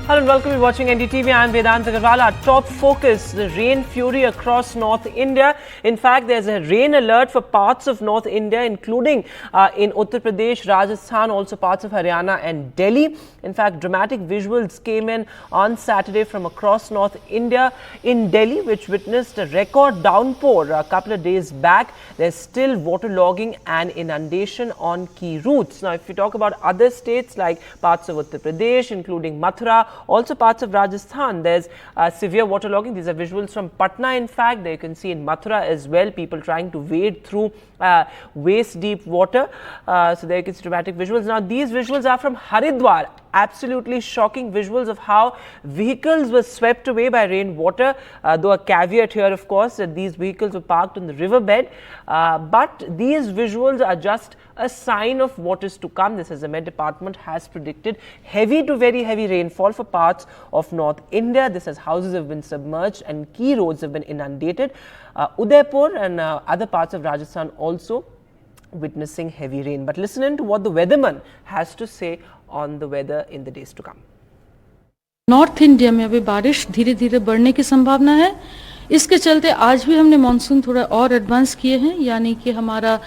Hello and welcome to watching NDTV. I am Vedant Agarwal. Our top focus, the rain fury across North India. In fact, there's a rain alert for parts of North India, including in Uttar Pradesh, Rajasthan, also parts of Haryana and Delhi. In fact, dramatic visuals came in on Saturday from across North India. In Delhi, which witnessed a record downpour a couple of days back, there's still waterlogging and inundation on key routes. Now, if we talk about other states like parts of Uttar Pradesh, including Mathura, also parts of Rajasthan, there's severe waterlogging. These are visuals from Patna. In fact, there you can see in Mathura as well, people trying to wade through waist deep water. So there you can see dramatic visuals. Now these visuals are from Haridwar. Absolutely shocking visuals of how vehicles were swept away by rainwater, though a caveat here, of course, that these vehicles were parked on the riverbed. But these visuals are just a sign of what is to come. This, as the Met Department has predicted, heavy to very heavy rainfall for parts of North India. This, as houses have been submerged and key roads have been inundated. Udaipur and other parts of Rajasthan also witnessing heavy rain. But listen in to what the weatherman has to say on the weather in the days to come. North India में अभी बारिश धीरे धीरे बढ़ने की संभावना है। इसके चलते आज भी हमने मानसून थोड़ा और एडवांस किए हैं, यानी कि हमारा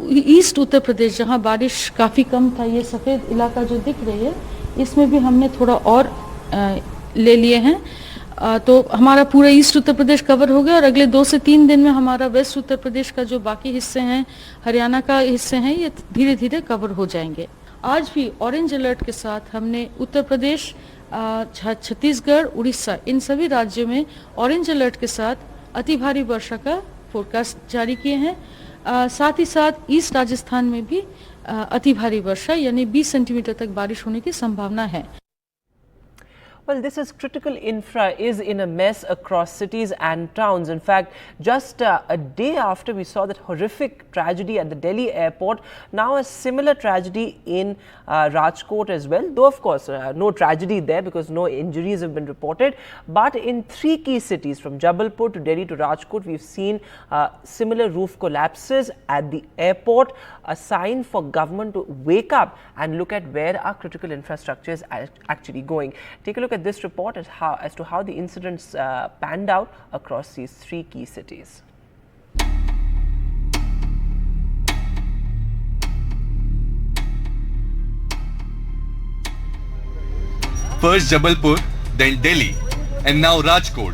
ईस्ट उत्तर प्रदेश जहां बारिश काफ़ी कम था, ये सफ़ेद इलाका जो दिख रही है, इसमें भी हमने थोड़ा और ले लिए हैं। तो हमारा पूरा ईस्ट उत्तर प्रदेश कवर हो गया और अगले 2 से 3 दिन में हमारा वेस्ट उत्तर प्रदेश का जो बाकी हिस्से हैं, हरियाणा का हिस्से हैं, ये धीरे धीरे कवर हो जाएंगे। आज भी ऑरेंज अलर्ट के साथ हमने उत्तर प्रदेश, छत्तीसगढ़, उड़ीसा, इन सभी राज्यों में ऑरेंज अलर्ट के साथ अति भारी वर्षा का फोरकास्ट जारी किए हैं। साथ ही साथ ईस्ट राजस्थान में भी अति भारी वर्षा यानी 20 सेंटीमीटर तक बारिश होने की संभावना है। Well, this is critical infra is in a mess across cities and towns. In fact, just a day after we saw that horrific tragedy at the Delhi airport, now a similar tragedy in Rajkot as well. Though, of course, no tragedy there because no injuries have been reported. But in 3 key cities, from Jabalpur to Delhi to Rajkot, we've seen similar roof collapses at the airport, a sign for government to wake up and look at where our critical infrastructure is actually going. Take a look at this report as to how the incidents panned out across these 3 key cities. First Jabalpur, then Delhi, and now Rajkot.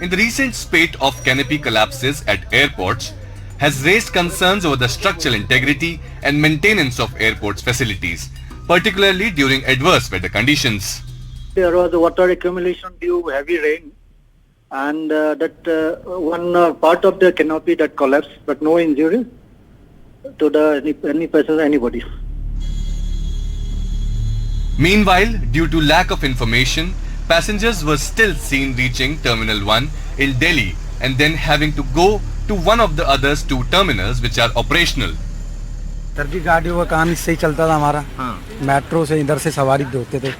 In the recent spate of canopy collapses at airports has raised concerns over the structural integrity and maintenance of airports facilities, particularly during adverse weather conditions. There was water accumulation due to heavy rain, and one part of the canopy that collapsed, but no injury to any person, anybody. Meanwhile, due to lack of information, passengers were still seen reaching Terminal 1 in Delhi and then having to go to one of the other 2 terminals which are operational. Sir जी, गाड़ियों का काम इससे ही चलता था हमारा। Metro से इधर से सवारी होते थे।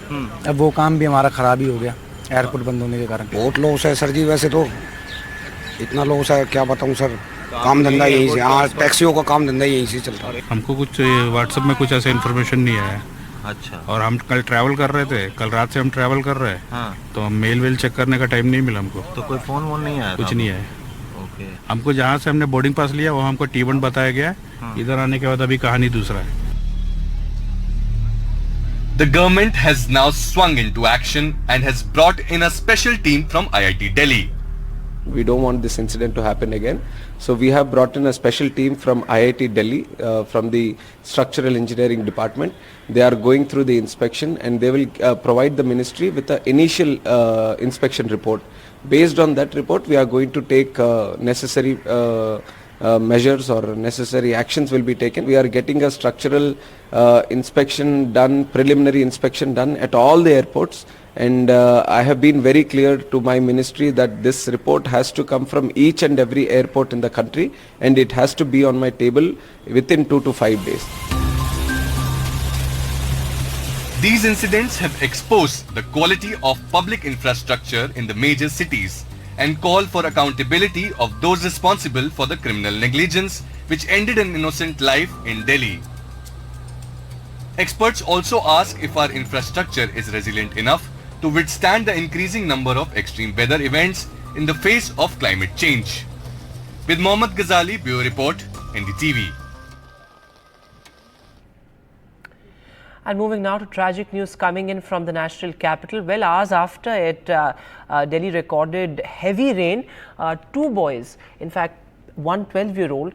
अब वो काम भी हमारा खराब ही हो गया एयरपोर्ट बंद होने के कारण। बहुत लॉस है सर जी, वैसे तो इतना लॉस है क्या बताऊं सर। काम धंधा यहीं से, हाँ, टैक्सियों का काम धंधा यहीं से चलता है। हमको कुछ व्हाट्सएप में कुछ ऐसा इन्फॉर्मेशन नहीं आया। अच्छा। और हम कल ट्रैवल कर रहे थे, कल रात से हम ट्रैवल कर रहे हैं। हाँ। तो मेल वेल चेक करने का टाइम नहीं मिला हमको। तो कोई फोन वोन नहीं आया? कुछ नहीं आया। ओके। हमको जहाँ से हमने बोर्डिंग पास लिया वहाँ हमको T1 बताया गया। इधर आने के बाद अभी कहानी दूसरा है। The government has now swung into action and has brought in a special team from IIT Delhi. We don't want this incident to happen again. So we have brought in a special team from IIT Delhi, from the structural engineering department. They are going through the inspection and they will provide the ministry with an initial inspection report. Based on that report, we are going to take necessary measures or necessary actions will be taken. We are getting a structural inspection done, preliminary inspection done at all the airports. And I have been very clear to my ministry that this report has to come from each and every airport in the country and it has to be on my table within 2 to 5 days. These incidents have exposed the quality of public infrastructure in the major cities and call for accountability of those responsible for the criminal negligence which ended an innocent life in Delhi. Experts also ask if our infrastructure is resilient enough to withstand the increasing number of extreme weather events in the face of climate change. With Mohammad Ghazali, Bureau Report, NDTV. And moving now to tragic news coming in from the national capital. Well, hours after it, Delhi recorded heavy rain. Two boys, in fact, one 12-year-old,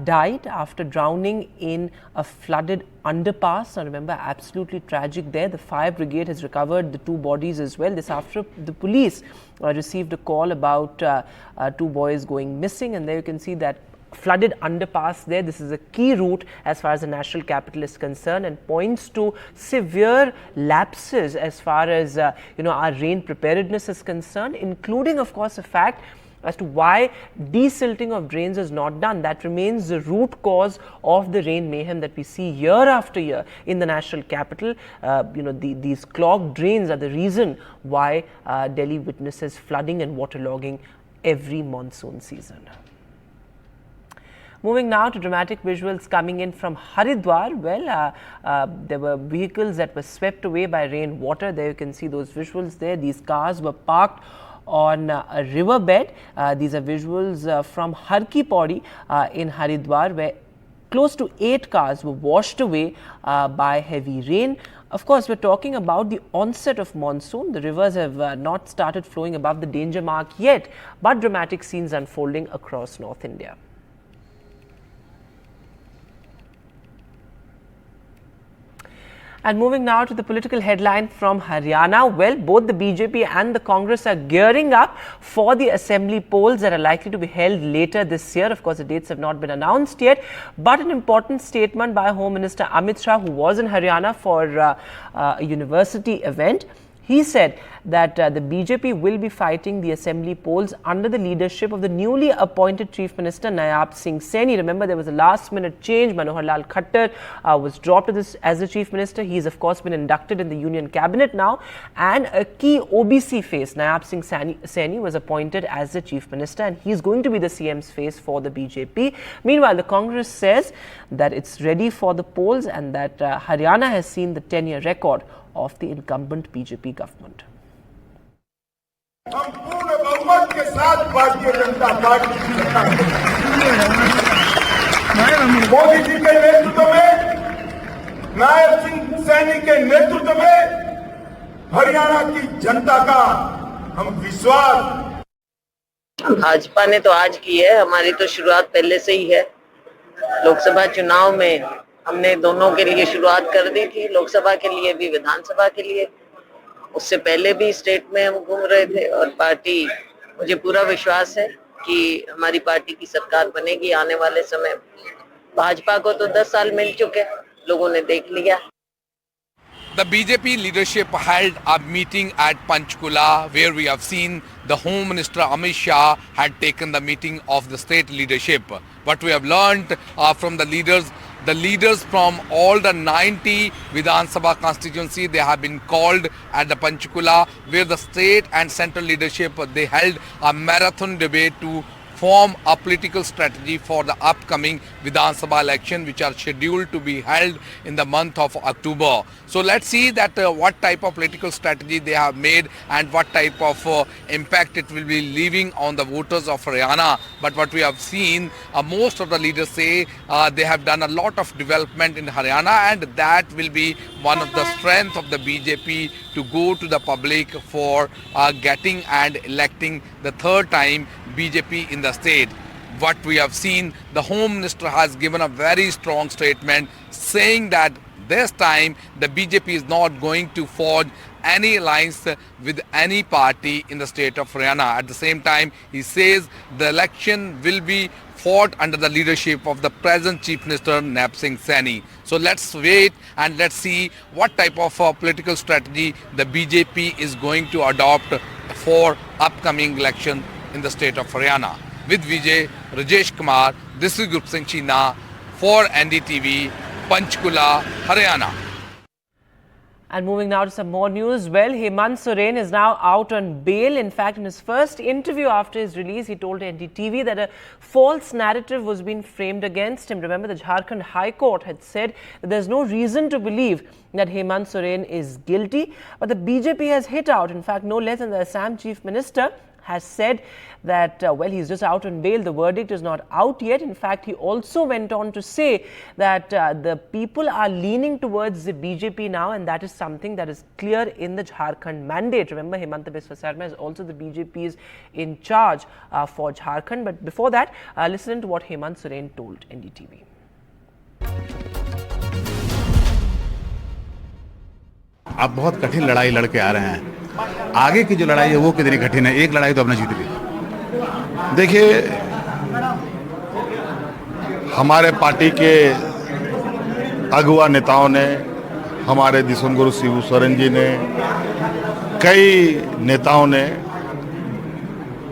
died after drowning in a flooded underpass. Now, remember, absolutely tragic there. The fire brigade has recovered the two bodies as well. This after the police received a call about two boys going missing, and there you can see that flooded underpass there. This is a key route as far as the national capital is concerned, and points to severe lapses as far as our rain preparedness is concerned, including, of course, the fact as to why desilting of drains is not done. That remains the root cause of the rain mayhem that we see year after year in the national capital. These clogged drains are the reason why Delhi witnesses flooding and waterlogging every monsoon season. Moving now to dramatic visuals coming in from Haridwar. Well, there were vehicles that were swept away by rain water. There you can see those visuals there. These cars were parked on a riverbed. These are visuals from Har Ki Pauri in Haridwar, where close to 8 cars were washed away by heavy rain. Of course, we're talking about the onset of monsoon. The rivers have not started flowing above the danger mark yet, but dramatic scenes unfolding across North India. And moving now to the political headline from Haryana. Well, both the BJP and the Congress are gearing up for the assembly polls that are likely to be held later this year. Of course, the dates have not been announced yet, but an important statement by Home Minister Amit Shah, who was in Haryana for a university event. He said that the BJP will be fighting the assembly polls under the leadership of the newly appointed Chief Minister Nayab Singh Saini. Remember, there was a last-minute change. Manohar Lal Khattar was dropped as the Chief Minister. He's, of course, been inducted in the Union Cabinet now. And a key OBC face, Nayab Singh Saini, was appointed as the Chief Minister, and he's going to be the CM's face for the BJP. Meanwhile, the Congress says that it's ready for the polls and that Haryana has seen the 10-year record of the incumbent BJP government. हम पूर्ण बहुमत के साथ Bharatiya Janata party की सरकार मोदी जी के नेतृत्व में, नायब सिंह सैनी के नेतृत्व में हरियाणा की जनता का हम विश्वास। भाजपा ने तो आज की है, हमारी तो शुरुआत पहले से ही है। लोकसभा चुनाव में हमने दोनों के लिए शुरुआत कर दी थी, लोकसभा के लिए भी, विधानसभा के लिए। उससे पहले भी स्टेट में हम घूम रहे थे और पार्टी, मुझे पूरा विश्वास है कि हमारी पार्टी की सरकार बनेगी आने वाले समय। भाजपा को तो 10 साल मिल चुके, लोगों ने देख लिया। The BJP leadership held a meeting at Panchkula, where we have seen the Home Minister Amit Shah had taken the meeting of the state leadership. What we have learned from the leaders from all the 90 Vidhan Sabha constituency, they have been called at the Panchkula, where the state and central leadership, they held a marathon debate to form a political strategy for the upcoming Vidhan Sabha election, which are scheduled to be held in the month of October. So let's see that what type of political strategy they have made and what type of impact it will be leaving on the voters of Haryana. But what we have seen, most of the leaders say they have done a lot of development in Haryana, and that will be one of the strengths of the BJP to go to the public for getting and electing the third time BJP in the state. What we have seen, the Home Minister has given a very strong statement saying that this time the BJP is not going to forge any alliance with any party in the state of Haryana. At the same time, he says the election will be fought under the leadership of the present Chief Minister Nayab Singh Saini. So let's wait and let's see what type of political strategy the BJP is going to adopt for upcoming election in the state of Haryana. With Vijay, Rajesh Kumar, this is Group Singh China for NDTV, Panchkula, Haryana. And moving now to some more news. Well, Hemant Soren is now out on bail. In fact, in his first interview after his release, he told NDTV that a false narrative was being framed against him. Remember, the Jharkhand High Court had said that there's no reason to believe that Hemant Soren is guilty. But the BJP has hit out. In fact, no less than the Assam Chief Minister has said that, well, he's just out on bail. The verdict is not out yet. In fact, he also went on to say that the people are leaning towards the BJP now, and that is something that is clear in the Jharkhand mandate. Remember, Hemanta Biswa Sarma is also the BJP's in charge for Jharkhand. But before that, listen to what Hemant Soren told NDTV. आप बहुत कठिन लड़ाई लड़के आ रहे हैं। आगे की जो लड़ाई है वो कितनी कठिन है? एक लड़ाई तो अपना जीत ली। देखिए, हमारे पार्टी के अगुवा नेताओं ने, हमारे दिसोम गुरु शिबू सोरेन जी ने, कई नेताओं ने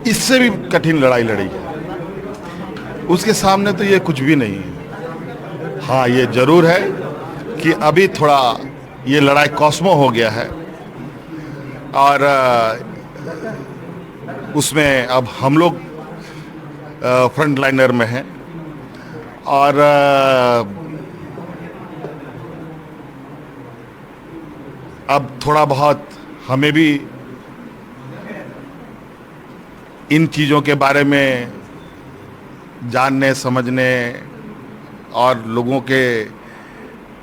इससे भी कठिन लड़ाई लड़ी है। उसके सामने तो ये कुछ भी नहीं है। हाँ, ये जरूर है कि अभी थोड़ा ये लड़ाई कॉस्मो हो गया है और उसमें अब हम लोग फ्रंट लाइनर में हैं और अब थोड़ा बहुत हमें भी इन चीज़ों के बारे में जानने, समझने और लोगों के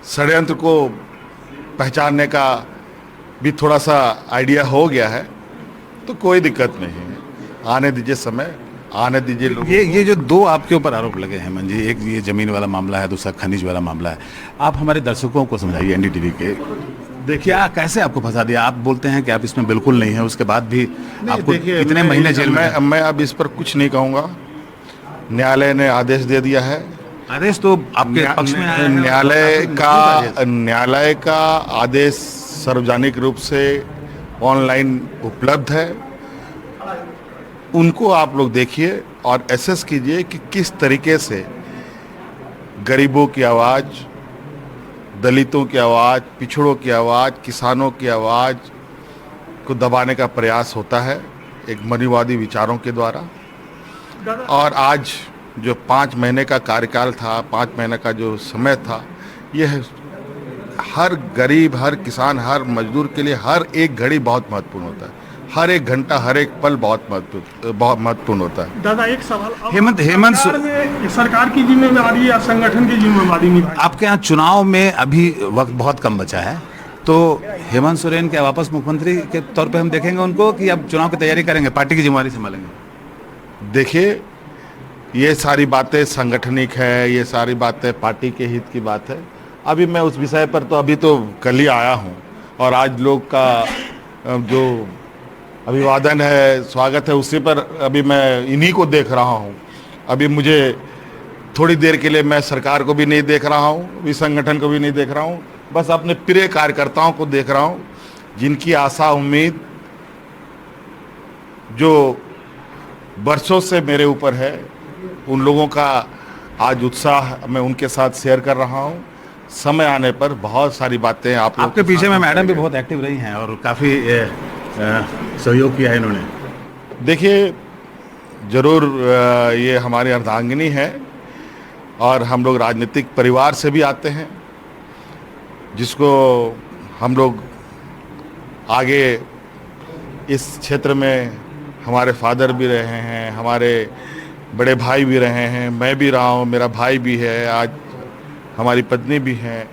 षड्यंत्र को पहचानने का भी थोड़ा सा आइडिया हो गया है, तो कोई दिक्कत नहीं है। आने दीजिए समय, आने दीजिए लोग। ये जो दो आपके ऊपर आरोप लगे हैं हेमंत जी, एक ये जमीन वाला मामला है, दूसरा खनिज वाला मामला है। आप हमारे दर्शकों को समझाइए एनडीटीवी के। देखिए, कैसे आपको फंसा दिया? आप बोलते हैं कि आप इसमें बिल्कुल नहीं है, उसके बाद भी आपको इतने महीने जेल में। मैं अब इस पर कुछ नहीं कहूँगा। न्यायालय ने आदेश दे दिया है। आदेश तो आपके पक्ष में आया है। न्यायालय का आदेश सार्वजनिक रूप से ऑनलाइन उपलब्ध है। उनको आप लोग देखिए और एसेस कीजिए कि किस तरीके से गरीबों की आवाज़, दलितों की आवाज़, पिछड़ों की आवाज़, किसानों की आवाज़ को दबाने का प्रयास होता है एक मनुवादी विचारों के द्वारा। और आज जो 5 महीने का कार्यकाल था, 5 महीने का जो समय था, यह हर गरीब, हर किसान, हर मजदूर के लिए हर एक घड़ी बहुत महत्वपूर्ण होता है। हर एक घंटा, हर एक पल बहुत महत्वपूर्ण होता है। दादा, एक सवाल। हेमंत सरकार की जिम्मेदारी या संगठन की जिम्मेदारी निभाई? आपके यहाँ चुनाव में अभी वक्त बहुत कम बचा है, तो हेमंत सोरेन क्या वापस मुख्यमंत्री के तौर पे हम देखेंगे उनको, कि अब चुनाव की तैयारी करेंगे, पार्टी की जिम्मेदारी संभालेंगे? देखिए, ये सारी बातें संगठनिक है, ये सारी बातें पार्टी के हित की बात है। अभी मैं उस विषय पर तो अभी तो कल ही आया हूँ और आज लोग का जो अभिवादन है, स्वागत है, उसी पर अभी मैं इन्हीं को देख रहा हूँ। अभी मुझे थोड़ी देर के लिए मैं सरकार को भी नहीं देख रहा हूँ, इस संगठन को भी नहीं देख रहा हूँ, बस अपने प्रिय कार्यकर्ताओं को देख रहा हूँ, जिनकी आशा उम्मीद जो बरसों से मेरे ऊपर है, उन लोगों का आज उत्साह मैं उनके साथ शेयर कर रहा हूँ। समय आने पर बहुत सारी बातें आपके पीछे में मैडम भी बहुत एक्टिव रही हैं और काफ़ी सहयोग किया है इन्होंने। देखिए, जरूर ये हमारी अर्धांगिनी है और हम लोग राजनीतिक परिवार से भी आते हैं, जिसको हम लोग आगे इस क्षेत्र में हमारे फादर भी रहे हैं, हमारे बड़े भाई भी रहे हैं, मैं भी रहा हूँ, मेरा भाई भी है, आज हमारी पत्नी भी है।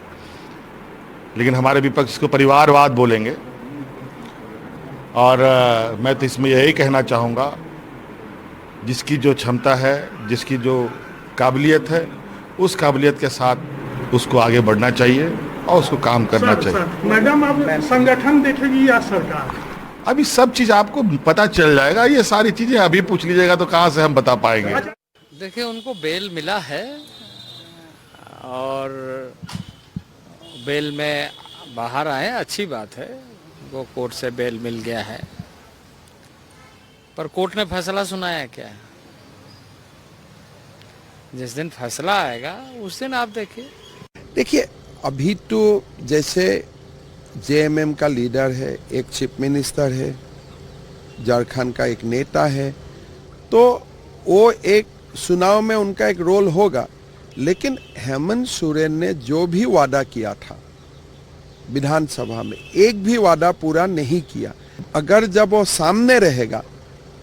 लेकिन हमारे विपक्ष इसको परिवारवाद बोलेंगे और मैं तो इसमें यही कहना चाहूँगा, जिसकी जो क्षमता है, जिसकी जो काबिलियत है, उस काबिलियत के साथ उसको आगे बढ़ना चाहिए और उसको काम करना चाहिए। मैडम, अब संगठन देखेगी या सरकार? अभी सब चीज़ आपको पता चल जाएगा। ये सारी चीज़ें अभी पूछ लीजिएगा तो कहाँ से हम बता पाएंगे। देखिए, उनको बेल मिला है और बेल में बाहर आए, अच्छी बात है। वो कोर्ट से बेल मिल गया है, पर कोर्ट ने फैसला सुनाया क्या? जिस दिन फैसला आएगा उस दिन आप देखिए। देखिए, अभी तो जैसे जेएमएम का लीडर है, एक चीफ मिनिस्टर है, झारखंड का एक नेता है, तो वो एक चुनाव में उनका एक रोल होगा। लेकिन हेमंत सोरेन ने जो भी वादा किया था विधानसभा में, एक भी वादा पूरा नहीं किया। अगर जब वो सामने रहेगा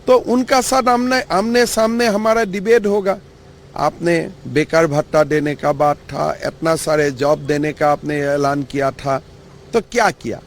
तो उनका साथ आमने सामने हमारा डिबेट होगा। आपने बेकार भत्ता देने का बात था, इतना सारे जॉब देने का आपने ऐलान किया था, तो क्या किया?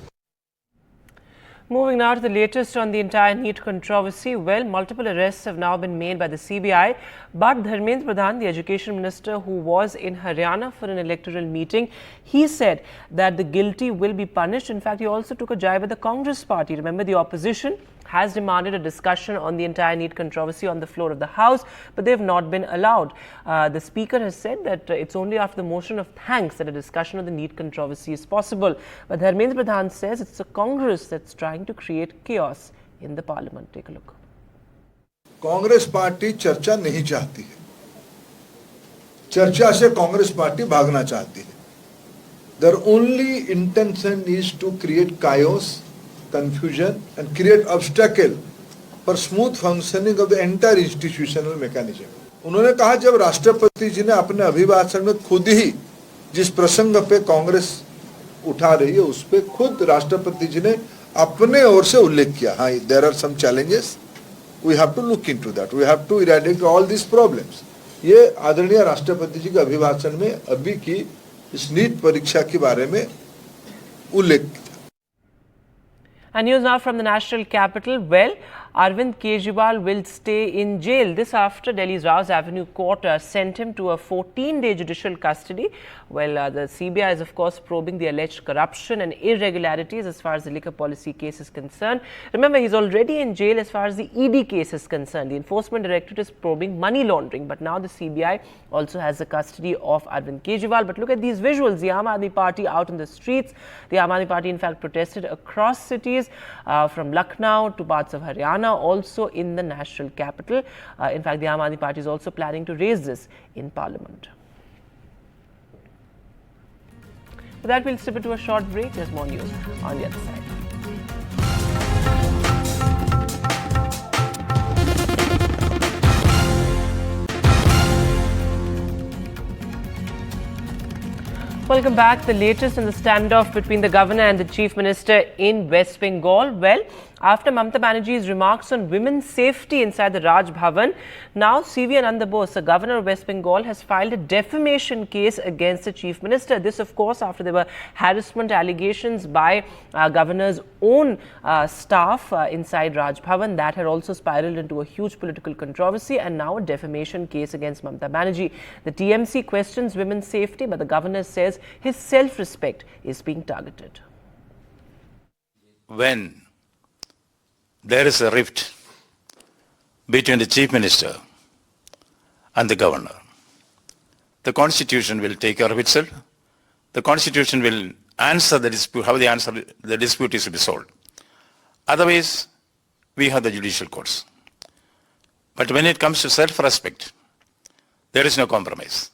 Moving now to the latest on the entire NEET controversy. Well, multiple arrests have now been made by the CBI, but Dharmendra Pradhan, the education minister who was in Haryana for an electoral meeting, he said that the guilty will be punished. In fact, he also took a jibe at the Congress party. Remember, the opposition has demanded a discussion on the entire NEET controversy on the floor of the House, but they have not been allowed. The Speaker has said that it's only after the motion of thanks that a discussion of the NEET controversy is possible. But Dharmendra Pradhan says it's the Congress that's trying to create chaos in the Parliament. Take a look. Congress party चर्चा नहीं चाहती है, चर्चा से Congress party भागना चाहती है. Their only intention is to create chaos, confusion and create obstacle for smooth functioning of the entire institutional mechanism. उन्होंने कहा जब राष्ट्रपति जी ने अपने अभिभाषण में खुद ही जिस प्रसंग पे कांग्रेस उठा रही है उस पे खुद राष्ट्रपति जी ने अपने ओर से उल्लेख किया, हाँ there are some challenges, we have to look into that, we have to eradicate all these problems. ये आदरणीय राष्ट्रपति जी के अभिभाषण में अभी की इस नीट परीक्षा के बारे में उल्लेख. And news now from the national capital. Well, Arvind Kejriwal will stay in jail. This after Delhi's Rouse Avenue court sent him to a 14-day judicial custody. Well, the CBI is of course probing the alleged corruption and irregularities as far as the liquor policy case is concerned. Remember, he's already in jail as far as the ED case is concerned. The Enforcement Directorate is probing money laundering, but now the CBI also has the custody of Arvind Kejriwal. But look at these visuals. The Aam Aadmi Party out in the streets. The Aam Aadmi Party in fact protested across cities from Lucknow to parts of Haryana, also in the national capital. In fact, the Aam Aadmi Party is also planning to raise this in Parliament. With that, we'll step into a short break. There's more news on the other side. Welcome back. The latest in the standoff between the governor and the chief minister in West Bengal. Well, after Mamata Banerjee's remarks on women's safety inside the Raj Bhavan, now C.V. Ananda Bose, the governor of West Bengal, has filed a defamation case against the chief minister. This, of course, after there were harassment allegations by governor's own staff inside Raj Bhavan. That had also spiraled into a huge political controversy, and now a defamation case against Mamata Banerjee. The TMC questions women's safety, but the governor says his self-respect is being targeted. When there is a rift between the chief minister and the governor, the constitution will take care of itself. The constitution will answer the dispute, how the dispute is to be solved. Otherwise, we have the judicial courts. But when it comes to self-respect, there is no compromise.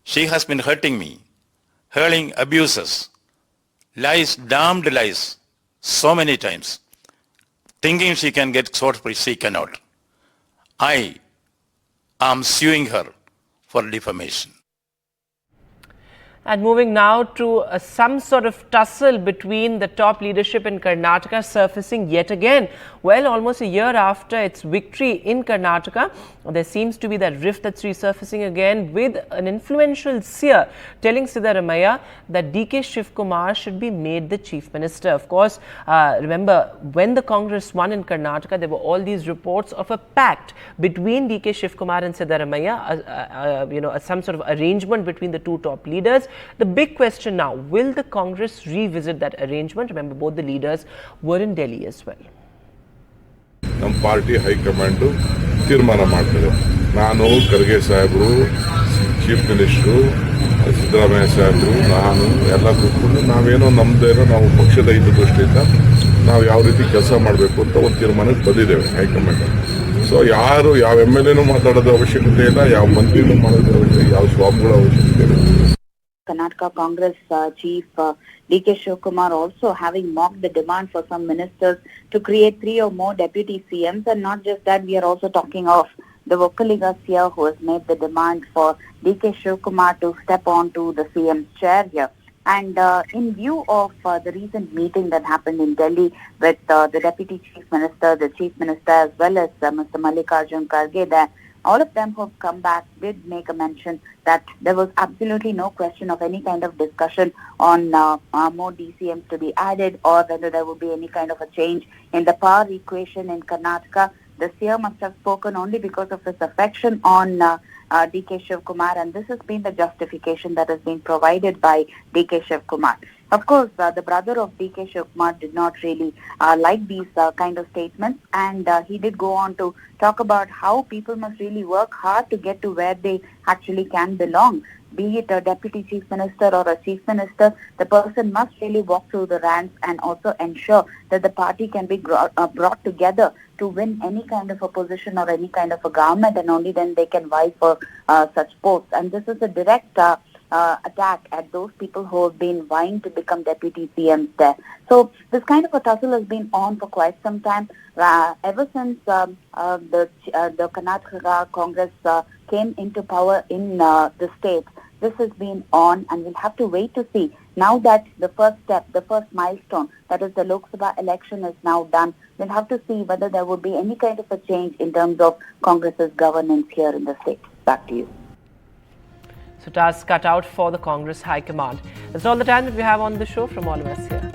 She has been hurting me, hurling abuses, lies, damned lies, so many times, thinking she can get sword-free, she cannot. I am suing her for defamation. And moving now to some sort of tussle between the top leadership in Karnataka surfacing yet again. Well, almost a year after its victory in Karnataka, there seems to be that rift that's resurfacing again, with an influential seer telling Siddaramaiah that DK Shivkumar should be made the chief minister. Of course, remember, when the Congress won in Karnataka, there were all these reports of a pact between DK Shivkumar and Siddaramaiah, some sort of arrangement between the two top leaders. The big question now, will the Congress revisit that arrangement? Remember, both the leaders were in Delhi as well. ನಮ್ಮ party high command ತೀರ್ಮಾನ ಮಾಡ್ತಾರೆ. ನಾನು ಖರ್ಗೆ ಸಾಹೇಬರು, chief minister, Siddaramaiah ಸಾಹೇಬರು, ನಾನು ಎಲ್ಲ ಕೂತ್ಕೊಂಡು ನಾವೇನೋ ನಮ್ಮದೇನೋ ನಾವು ಪಕ್ಷದ ಹಿತದೃಷ್ಟಿಯಿಂದ ನಾವು ಯಾವ ರೀತಿ ಕೆಲಸ ಮಾಡಬೇಕು ಅಂತ ಒಂದು ತೀರ್ಮಾನಕ್ಕೆ ಬಂದಿದ್ದೇವೆ ಹೈಕಮಾಂಡ್. ಸೊ ಯಾರು ಯಾವ ಎಮ್ ಎಲ್ ಎನೂ ಮಾತಾಡೋದು ಅವಶ್ಯಕತೆ ಇಲ್ಲ, ಯಾವ ಮಂತ್ರಿನೂ ಮಾಡೋದ್ರ ಅವಶ್ಯಕತೆ, ಯಾವ ಸ್ವಾಮಿಗಳ ಅವಶ್ಯಕತೆ ಇಲ್ಲ. Karnataka Congress Chief D.K. Shivakumar also having mocked the demand for some ministers to create 3 or more deputy CMs. And not just that, we are also talking of the Vocaligas who has made the demand for D.K. Shivakumar to step on to the CM's chair here. And in view of the recent meeting that happened in Delhi with the Deputy Chief Minister, the Chief Minister, as well as Mr. Mallikarjun Kharge, that all of them who have come back did make a mention that there was absolutely no question of any kind of discussion on more DCMs to be added, or whether there would be any kind of a change in the power equation in Karnataka. The CM must have spoken only because of his affection on D.K. Shivakumar, and this has been the justification that has been provided by D.K. Shivakumar. Of course, the brother of D.K. Shivakumar did not really like these kind of statements, and he did go on to talk about how people must really work hard to get to where they actually can belong. Be it a deputy chief minister or a chief minister, the person must really walk through the ranks and also ensure that the party can be brought together to win any kind of a position or any kind of a government, and only then they can vie for such posts. And this is a direct attack at those people who have been vying to become deputy CMs there. So this kind of a tussle has been on for quite some time. Ever since the Karnataka Congress came into power in the state, this has been on, and we'll have to wait to see. Now that the first step, the first milestone, that is the Lok Sabha election, is now done, we'll have to see whether there would be any kind of a change in terms of Congress's governance here in the state. Back to you. So task cut out for the Congress High Command. That's all the time that we have on the show from all of us here.